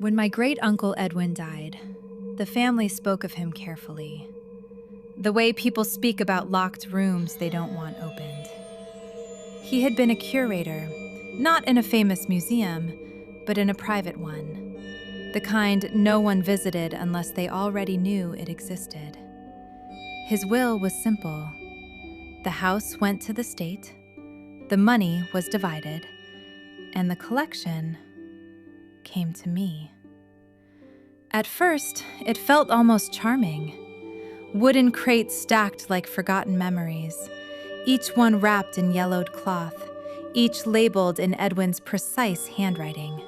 When my great-uncle Edwin died, the family spoke of him carefully, the way people speak about locked rooms they don't want opened. He had been a curator, not in a famous museum, but in a private one, the kind no one visited unless they already knew it existed. His will was simple. The house went to the state, the money was divided, and the collection came to me. At first, it felt almost charming. Wooden crates stacked like forgotten memories, each one wrapped in yellowed cloth, each labeled in Edwin's precise handwriting.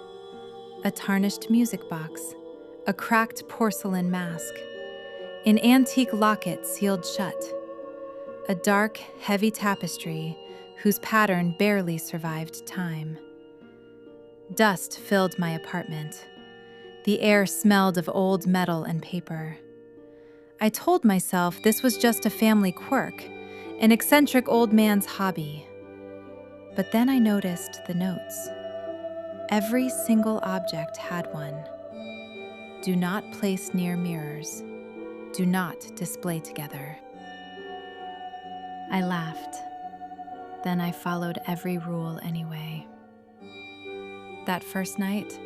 A tarnished music box, a cracked porcelain mask, an antique locket sealed shut, a dark, heavy tapestry whose pattern barely survived time. Dust filled my apartment. The air smelled of old metal and paper. I told myself this was just a family quirk, an eccentric old man's hobby. But then I noticed the notes. Every single object had one. Do not place near mirrors. Do not display together. I laughed. Then I followed every rule anyway. That first night,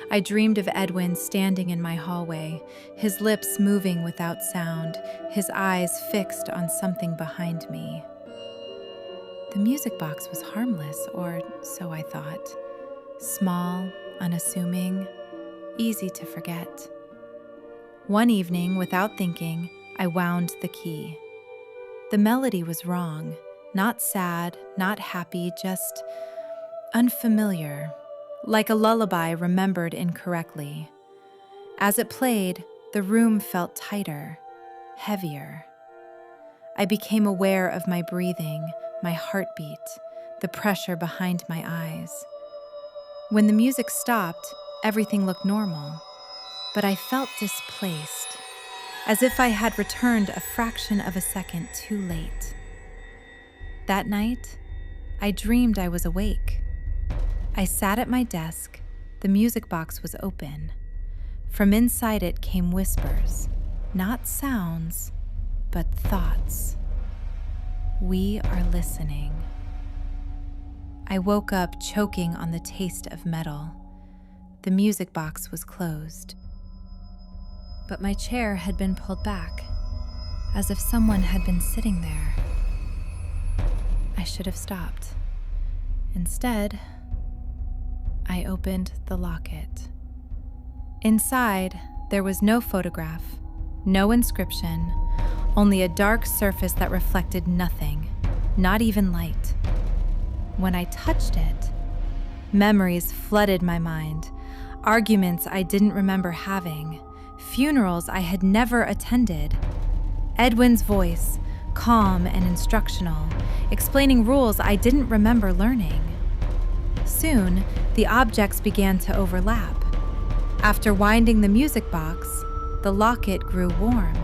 I dreamed of Edwin standing in my hallway, his lips moving without sound, his eyes fixed on something behind me. The music box was harmless, or so I thought. Small, unassuming, easy to forget. One evening, without thinking, I wound the key. The melody was wrong, not sad, not happy, just unfamiliar. Like a lullaby remembered incorrectly. As it played, the room felt tighter, heavier. I became aware of my breathing, my heartbeat, the pressure behind my eyes. When the music stopped, everything looked normal, but I felt displaced, as if I had returned a fraction of a second too late. That night, I dreamed I was awake. I sat at my desk. The music box was open. From inside it came whispers, not sounds, but thoughts. We are listening. I woke up choking on the taste of metal. The music box was closed. But my chair had been pulled back, as if someone had been sitting there. I should have stopped. Instead, I opened the locket. Inside, there was no photograph, no inscription, only a dark surface that reflected nothing, not even light. When I touched it, memories flooded my mind, arguments I didn't remember having, funerals I had never attended. Edwin's voice, calm and instructional, explaining rules I didn't remember learning. Soon, the objects began to overlap. After winding the music box, the locket grew warm.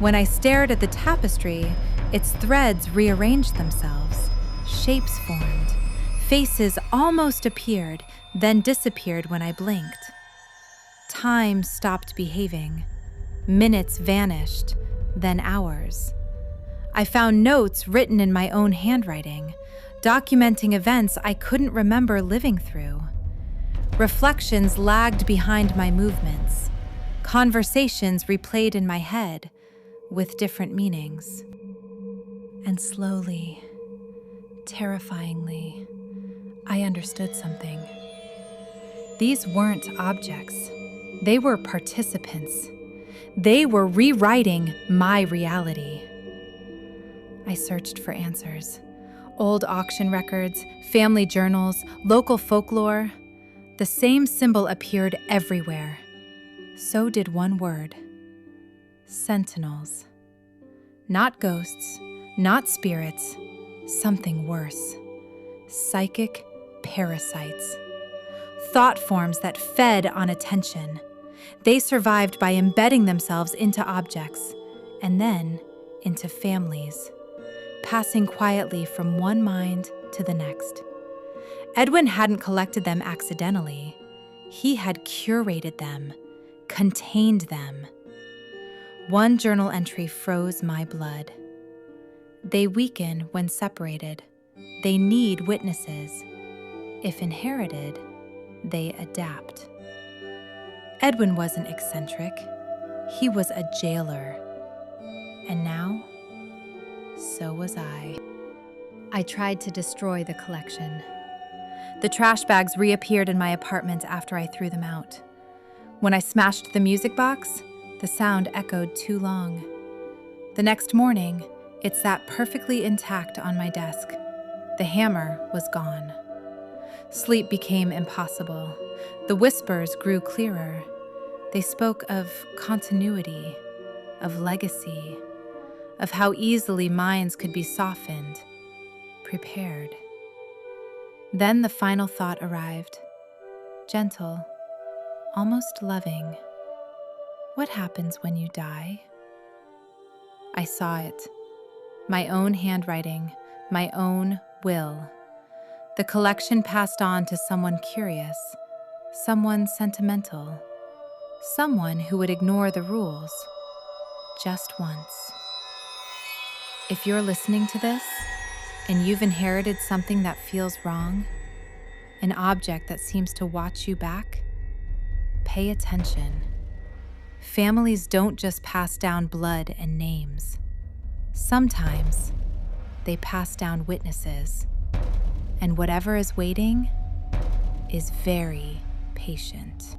When I stared at the tapestry, its threads rearranged themselves. Shapes formed. Faces almost appeared, then disappeared when I blinked. Time stopped behaving. Minutes vanished, then hours. I found notes written in my own handwriting, documenting events I couldn't remember living through. Reflections lagged behind my movements. Conversations replayed in my head with different meanings. And slowly, terrifyingly, I understood something. These weren't objects. They were participants. They were rewriting my reality. I searched for answers. Old auction records, family journals, local folklore. The same symbol appeared everywhere. So did one word. Sentinels. Not ghosts, not spirits, something worse. Psychic parasites. Thought forms that fed on attention. They survived by embedding themselves into objects, and then into families, passing quietly from one mind to the next. Edwin hadn't collected them accidentally. He had curated them, contained them. One journal entry froze my blood. They weaken when separated. They need witnesses. If inherited, they adapt. Edwin wasn't eccentric. He was a jailer. And now, so was I. I tried to destroy the collection. The trash bags reappeared in my apartment after I threw them out. When I smashed the music box, the sound echoed too long. The next morning, it sat perfectly intact on my desk. The hammer was gone. Sleep became impossible. The whispers grew clearer. They spoke of continuity, of legacy, of how easily minds could be softened, prepared. Then the final thought arrived, gentle, almost loving. What happens when you die? I saw it. My own handwriting, my own will. The collection passed on to someone curious, someone sentimental, someone who would ignore the rules just once. If you're listening to this and you've inherited something that feels wrong, an object that seems to watch you back, pay attention. Families don't just pass down blood and names. Sometimes they pass down witnesses, and whatever is waiting is very patient.